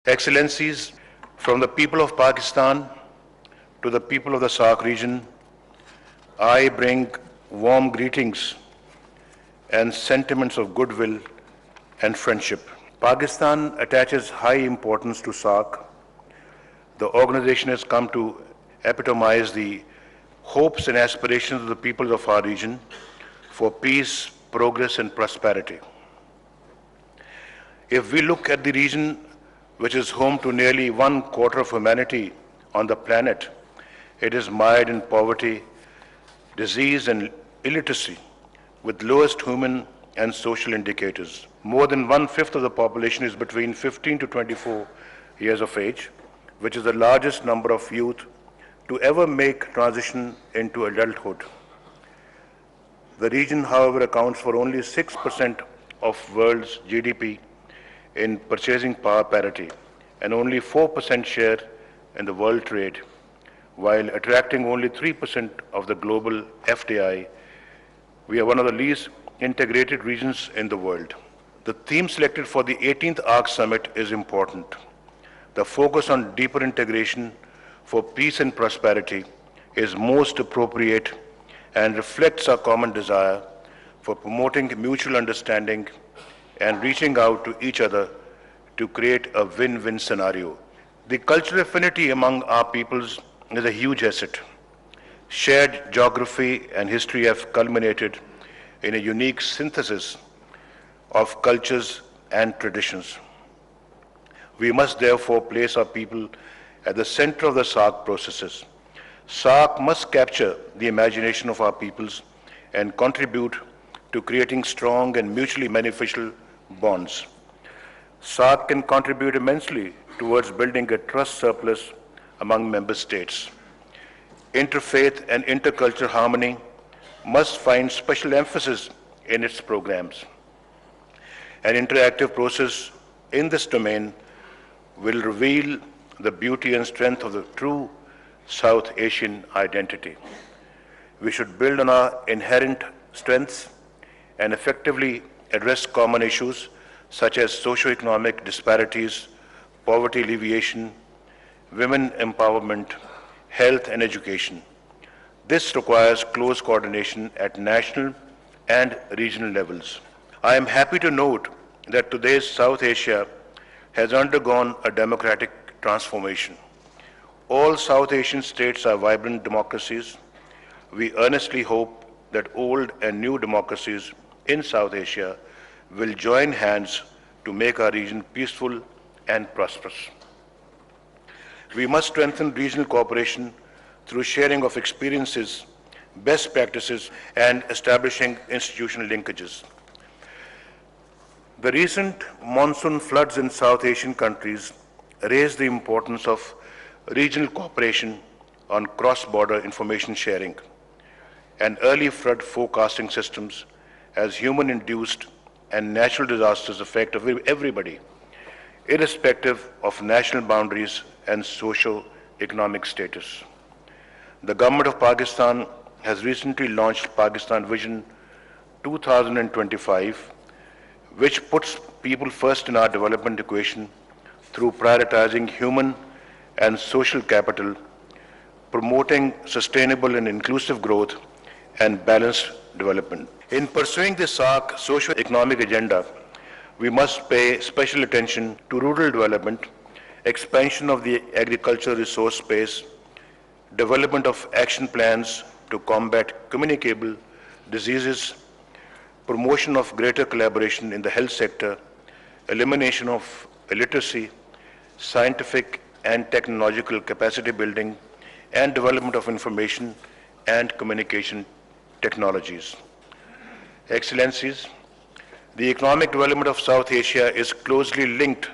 Excellencies, from the people of Pakistan to the people of the Saarc region, I bring warm greetings and sentiments of goodwill and friendship. Pakistan attaches high importance to Saarc. The organization has come to epitomize the hopes and aspirations of the peoples of our region for peace, progress, and prosperity. If we look at the region which is home to nearly 1/4 of humanity on the planet, it is mired in poverty, disease, and illiteracy, with lowest human and social indicators. More than 1/5 of the population is between 15 to 24 years of age, which is the largest number of youth to ever make transition into adulthood. The region, however, accounts for only 6% of world's GDP in purchasing power parity and only 4% share in the world trade, while attracting only 3% of the global FDI. We are one of the least integrated regions in the world. The theme selected for the 18th ARC Summit is important. The focus on deeper integration for peace and prosperity is most appropriate and reflects our common desire for promoting mutual understanding and reaching out to each other to create a win-win scenario. The cultural affinity among our peoples is a huge asset. Shared geography and history have culminated in a unique synthesis of cultures and traditions. We must therefore place our people at the center of the Saarc processes. Saarc must capture the imagination of our peoples and contribute to creating strong and mutually beneficial bonds. Saarc can contribute immensely towards building a trust surplus among member states. Interfaith and intercultural harmony must find special emphasis in its programs. An interactive process in this domain will reveal the beauty and strength of the true South Asian identity. We should build on our inherent strengths and effectively address common issues such as socio-economic disparities, poverty alleviation, women empowerment, health and education. This requires close coordination at national and regional levels. I am happy to note that today's South Asia has undergone a democratic transformation. All South Asian states are vibrant democracies. We earnestly hope that old and new democracies in South Asia will join hands to make our region peaceful and prosperous. We must strengthen regional cooperation through sharing of experiences, best practices, and establishing institutional linkages. The recent monsoon floods in South Asian countries raise the importance of regional cooperation on cross-border information sharing and early flood forecasting systems as human-induced and natural disasters affect everybody, irrespective of national boundaries and socio-economic status. The government of Pakistan has recently launched Pakistan Vision 2025, which puts people first in our development equation through prioritizing human and social capital, promoting sustainable and inclusive growth and balanced development. In pursuing the Saarc socio-economic agenda, we must pay special attention to rural development, expansion of the agricultural resource space, development of action plans to combat communicable diseases, promotion of greater collaboration in the health sector, elimination of illiteracy, scientific and technological capacity building, and development of information and communication technologies. Excellencies, the economic development of South Asia is closely linked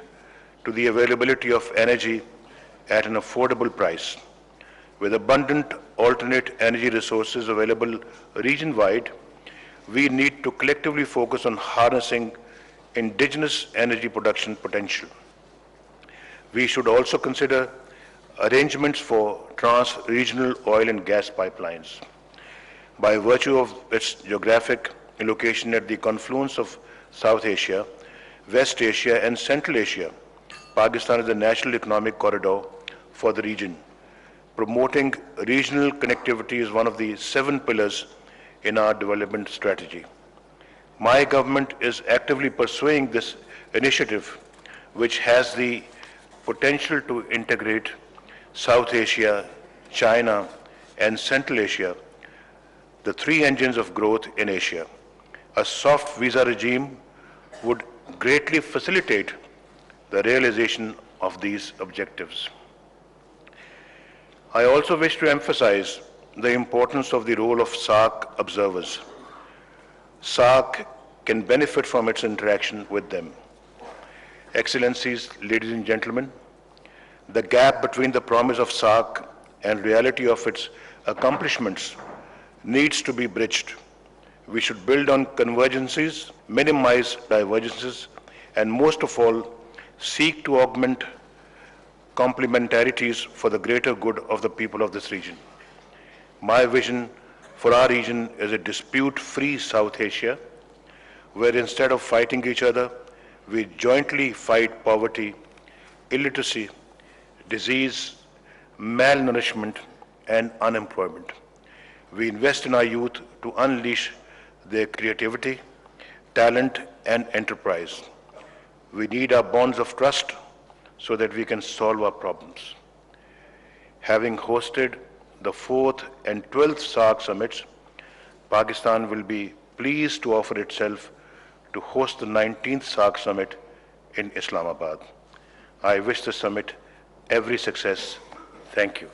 to the availability of energy at an affordable price. With abundant alternate energy resources available region-wide, we need to collectively focus on harnessing indigenous energy production potential. We should also consider arrangements for trans-regional oil and gas pipelines. By virtue of its geographic location at the confluence of South Asia, West Asia, and Central Asia, Pakistan is a natural economic corridor for the region. Promoting regional connectivity is one of the 7 pillars in our development strategy. My government is actively pursuing this initiative, which has the potential to integrate South Asia, China, and Central Asia, the 3 engines of growth in Asia. A soft visa regime would greatly facilitate the realization of these objectives. I also wish to emphasize the importance of the role of Saarc observers. Saarc can benefit from its interaction with them. Excellencies, ladies and gentlemen, the gap between the promise of Saarc and reality of its accomplishments needs to be bridged. We should build on convergences, minimize divergences, and most of all, seek to augment complementarities for the greater good of the people of this region. My vision for our region is a dispute-free South Asia, where instead of fighting each other, we jointly fight poverty, illiteracy, disease, malnourishment, and unemployment. We invest in our youth to unleash their creativity, talent, and enterprise. We need our bonds of trust so that we can solve our problems. Having hosted the 4th and 12th Saarc summits, Pakistan will be pleased to offer itself to host the 19th Saarc summit in Islamabad. I wish the summit every success. Thank you.